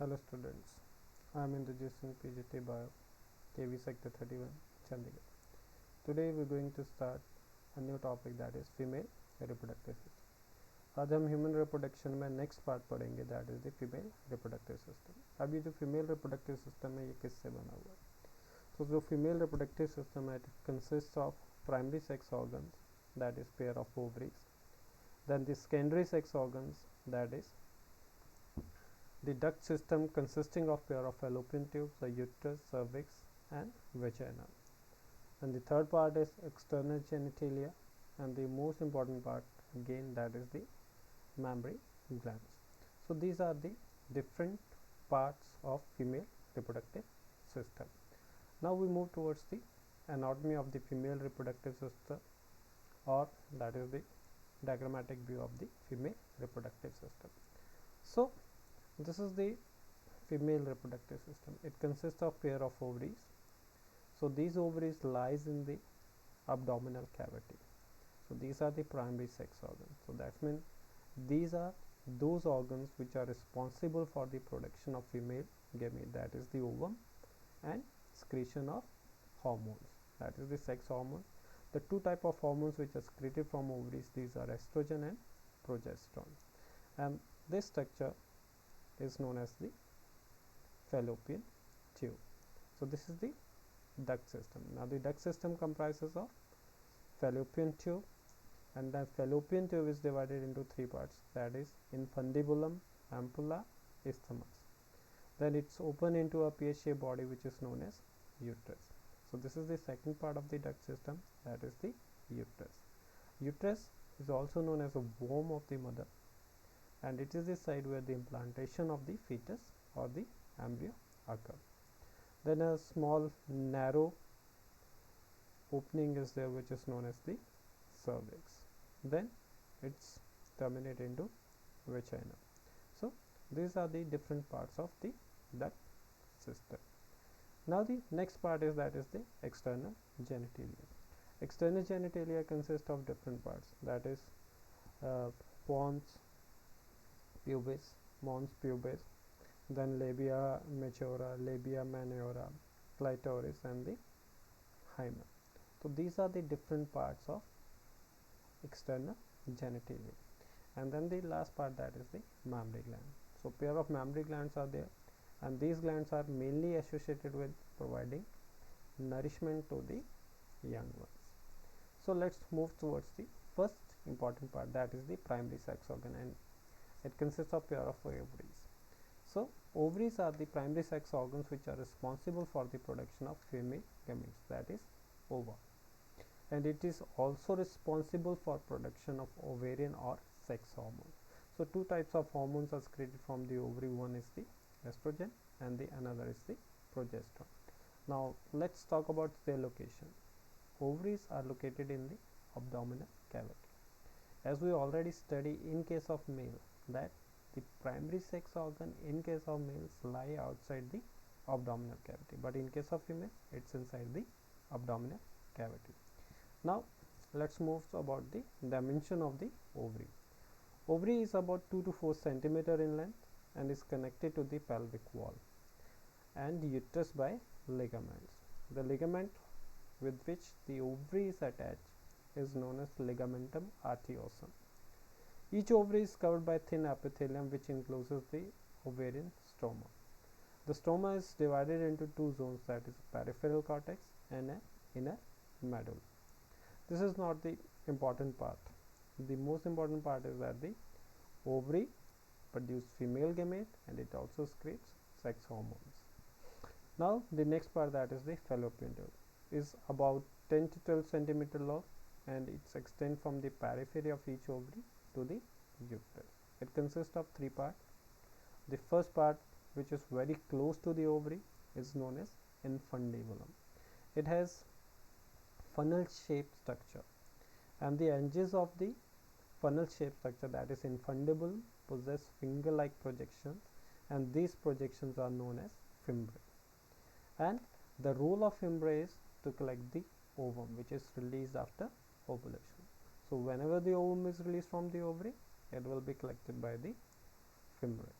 Hello students, I am Indrajit Singh PGT Bio, KV Sector 31, Chandigarh. Today we are going to start a new topic that is female reproductive system. आज हम human reproduction में next part पढ़ेंगे that is the female reproductive system. अब ये जो female reproductive system है ये किससे बना हुआ है? तो जो फीमेल रिप्रोडक्टिव सिस्टम है it consist of primary sex organs that is pair of ovaries, then the secondary sex organs that is the duct system consisting of pair of fallopian tubes, the uterus, cervix and vagina. And the third part is external genitalia, and the most important part again that is the mammary glands. So these are the different parts of female reproductive system. Now we move towards the anatomy of the female reproductive system, or that is the diagrammatic view of the female reproductive system. So this is the female reproductive system. It consists of pair of ovaries. So these ovaries lies in the abdominal cavity. So these are the primary sex organs. So that means these are those organs which are responsible for the production of female gamete, that is the ovum, and secretion of hormones, that is the sex hormone. The two type of hormones which are secreted from ovaries, these are estrogen and progesterone, and this structure is known as the fallopian tube. So this is the duct system. Now the duct system comprises of fallopian tube, and the fallopian tube is divided into three parts, that is infundibulum, ampulla, isthmus. Then it's open into a pear-shaped body which is known as uterus. So this is the second part of the duct system, that is the uterus. Uterus is also known as a womb of the mother, and it is the site where the implantation of the fetus or the embryo occur. Then a small narrow opening is there which is known as the cervix. Then it's terminated into vagina. So these are the different parts of the duct system. Now the next part is that is the external genitalia. External genitalia consist of different parts, that is pons pubis, mons pubis, then labia majora, labia minora, clitoris and the hymen. So these are the different parts of external genitalia. And then the last part, that is the mammary gland. So pair of mammary glands are there, and these glands are mainly associated with providing nourishment to the young ones. So let's move towards the first important part, that is the primary sex organ, and it consists of pair of ovaries. So ovaries are the primary sex organs which are responsible for the production of female gametes, that is ova, and it is also responsible for production of ovarian or sex hormone. So two types of hormones are secreted from the ovary. One is the estrogen and the another is the progesterone. Now let's talk about their location. Ovaries are located in the abdominal cavity. As we already study in case of male, that the primary sex organ in case of males lie outside the abdominal cavity, but in case of female it's inside the abdominal cavity. Now let's move about the dimension of the ovary. Ovary is about 2 to 4 centimeter in length and is connected to the pelvic wall and uterus by ligaments. The ligament with which the ovary is attached is known as ligamentum arteriosum. Each ovary is covered by thin epithelium which encloses the ovarian stroma. The stroma is divided into two zones, that is peripheral cortex and an inner medulla. This is not the important part. The most important part is that the ovary produces female gamete and it also secretes sex hormones. Now the next part, that is the fallopian tube, is about 10 to 12 centimeter long, and it extends from the periphery of each ovary to the uterus. It consists of three parts. The first part, which is very close to the ovary, is known as infundibulum. It has funnel shaped structure, and the edges of the funnel shaped structure, that is infundibulum, possess finger like projections, and these projections are known as fimbriae. And the role of fimbriae is to collect the ovum which is released after ovulation. So whenever the ovum is released from the ovary, it will be collected by the fimbriae.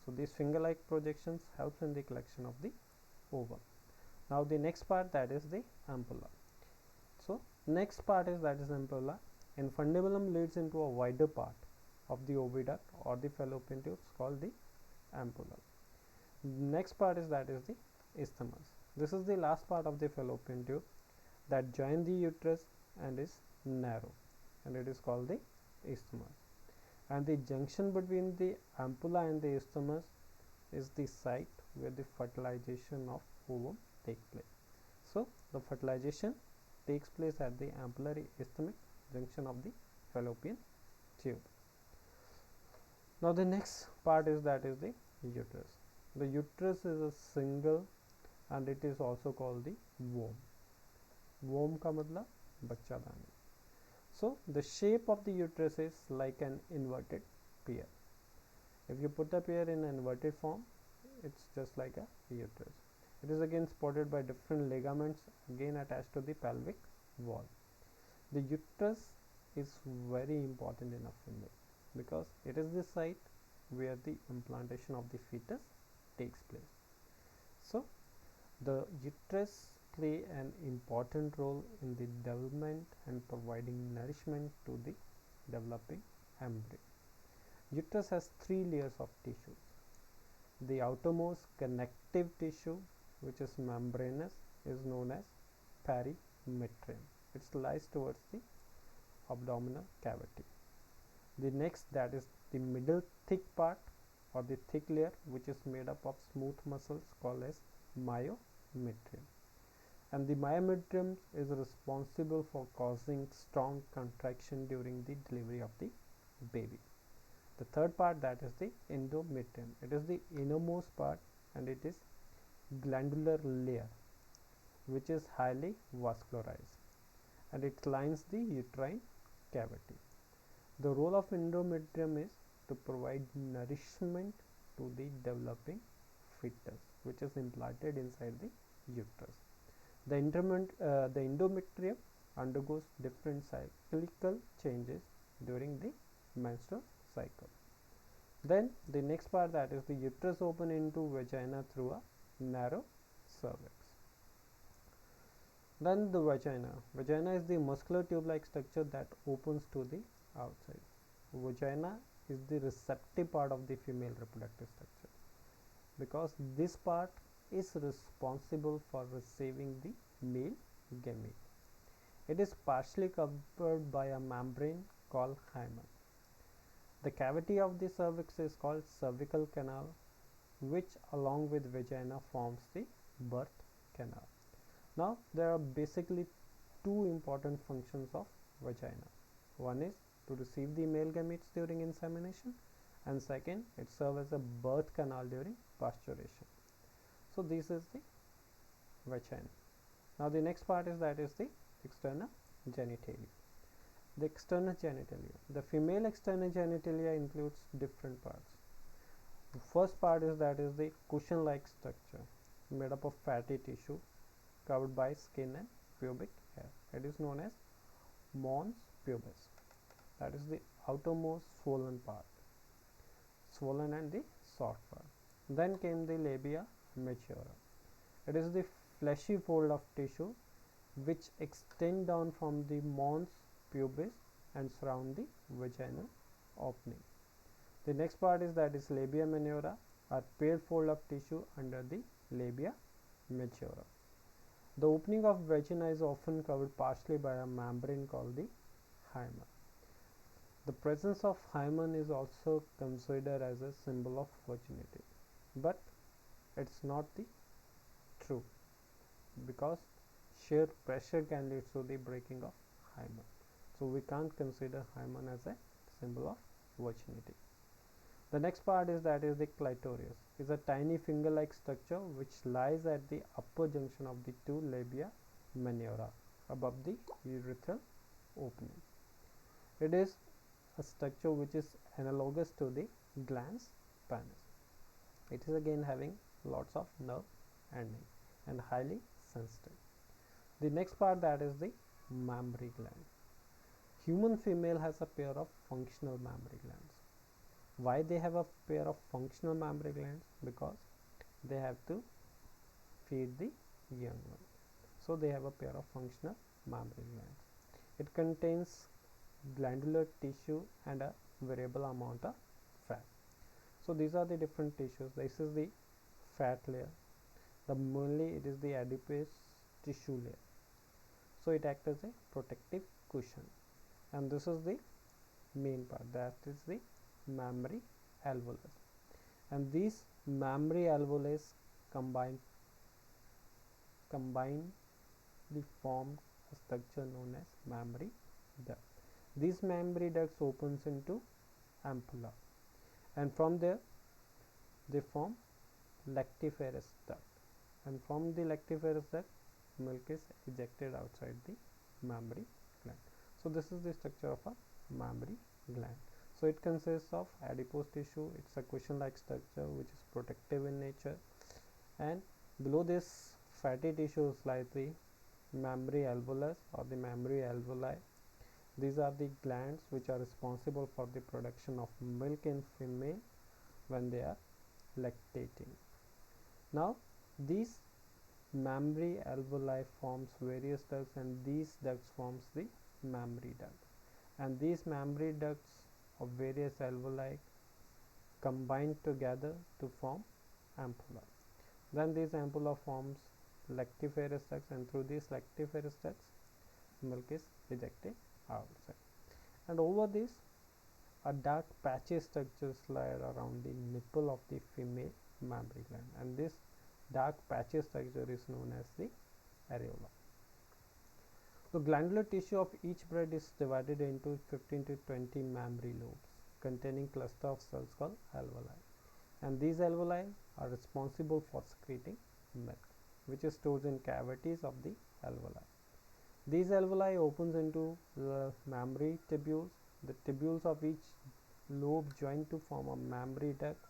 So these finger-like projections helps in the collection of the ovum. Now the next part, that is the ampulla. So next part is that is ampulla, and fundibulum leads into a wider part of the oviduct or the fallopian tubes called the ampulla. Next part is that is the isthmus. This is the last part of the fallopian tube that join the uterus and is narrow, and it is called the isthmus. And the junction between the ampulla and the isthmus is the site where the fertilization of ovum takes place. So the fertilization takes place at the ampullary isthmic junction of the fallopian tube. Now the next part is that is the uterus. The uterus is a single and it is also called the womb. Womb का मतलब बच्चादानी. So the shape of the uterus is like an inverted pear. If you put the pear in an inverted form, it's just like a uterus. It is again supported by different ligaments again attached to the pelvic wall. The uterus is very important in a female because it is the site where the implantation of the fetus takes place. So the uterus play an important role in the development and providing nourishment to the developing embryo. Uterus has 3 layers of tissues. The outermost connective tissue, which is membranous, is known as perimetrium. It lies towards the abdominal cavity. The next, that is the middle thick part or the thick layer, which is made up of smooth muscles called as myometrium. And the myometrium is responsible for causing strong contraction during the delivery of the baby. The third part, that is the endometrium. It is the innermost part and it is glandular layer which is highly vascularized and it lines the uterine cavity. The role of endometrium is to provide nourishment to the developing fetus which is implanted inside the uterus. The endometrium undergoes different cyclical changes during the menstrual cycle. Then the next part, that is the uterus open into vagina through a narrow cervix. Then the vagina. Vagina is the muscular tube-like structure that opens to the outside. Vagina is the receptive part of the female reproductive structure because this part is responsible for receiving the male gamete. It is partially covered by a membrane called hymen. The cavity of the cervix is called cervical canal, which along with vagina forms the birth canal. Now there are basically 2 important functions of vagina. One is to receive the male gametes during insemination, and second, it serves as a birth canal during pasteurization. So this is the vagina. Now the next part is that is the external genitalia. The external genitalia. The female external genitalia includes different parts. The first part is that is the cushion-like structure made up of fatty tissue covered by skin and pubic hair. It is known as mons pubis. That is the outermost swollen part, swollen and the soft part. Then came the labia majora. It is the fleshy fold of tissue which extend down from the mons pubis and surround the vaginal opening. The next part is that is labia minora, a pale fold of tissue under the labia majora. The opening of vagina is often covered partially by a membrane called the hymen. The presence of hymen is also considered as a symbol of virginity, but it's not the true because sheer pressure can lead to the breaking of hymen. So we can't consider hymen as a symbol of virginity. The next part is that is the clitoris. Is a tiny finger-like structure which lies at the upper junction of the 2 labia minora above the urethral opening. It is a structure which is analogous to the glans penis. It is again having lots of nerve ending and highly sensitive. The next part, that is the mammary gland. Human female has a pair of functional mammary glands. Why they have a pair of functional mammary glands? Because they have to feed the young one. So they have a pair of functional mammary glands. It contains glandular tissue and a variable amount of fat. So these are the different tissues. This is the fat layer. The mainly it is the adipose tissue layer. So it acts as a protective cushion. And this is the main part, that is the mammary alveolus. And these mammary alveolus combinedly form a structure known as mammary duct. These mammary ducts opens into ampulla, and from there they form lactiferous duct, and from the lactiferous duct milk is ejected outside the mammary gland. So this is the structure of a mammary gland. So it consists of adipose tissue. It's a cushion like structure which is protective in nature, and below this fatty tissues like the mammary alveolus or the mammary alveoli. These are the glands which are responsible for the production of milk in female when they are lactating. Now these mammary alveoli forms various ducts, and these ducts forms the mammary duct, and these mammary ducts of various alveoli combine together to form ampulla. Then this ampulla forms lactiferous ducts, and through these lactiferous ducts milk is ejected outside. And over this a dark patchy structure slide around the nipple of the female mammary gland, and this dark patchy structure is known as the areola. The glandular tissue of each breast is divided into 15 to 20 mammary lobes containing cluster of cells called alveoli, and these alveoli are responsible for secreting milk, which is stored in cavities of the alveoli. These alveoli opens into the mammary tubules. The tubules of each lobe join to form a mammary duct,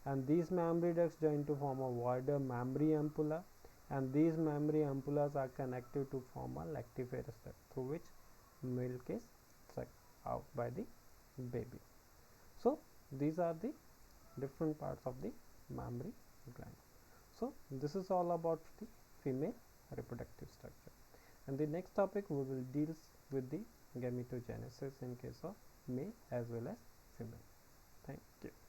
and these mammary ducts join to form a wider mammary ampulla, and these mammary ampullas are connected to form a lactiferous duct through which milk is sucked out by the baby. So these are the different parts of the mammary gland. So this is all about the female reproductive structure, and the next topic we will deal with the gametogenesis in case of male as well as female. Thank you.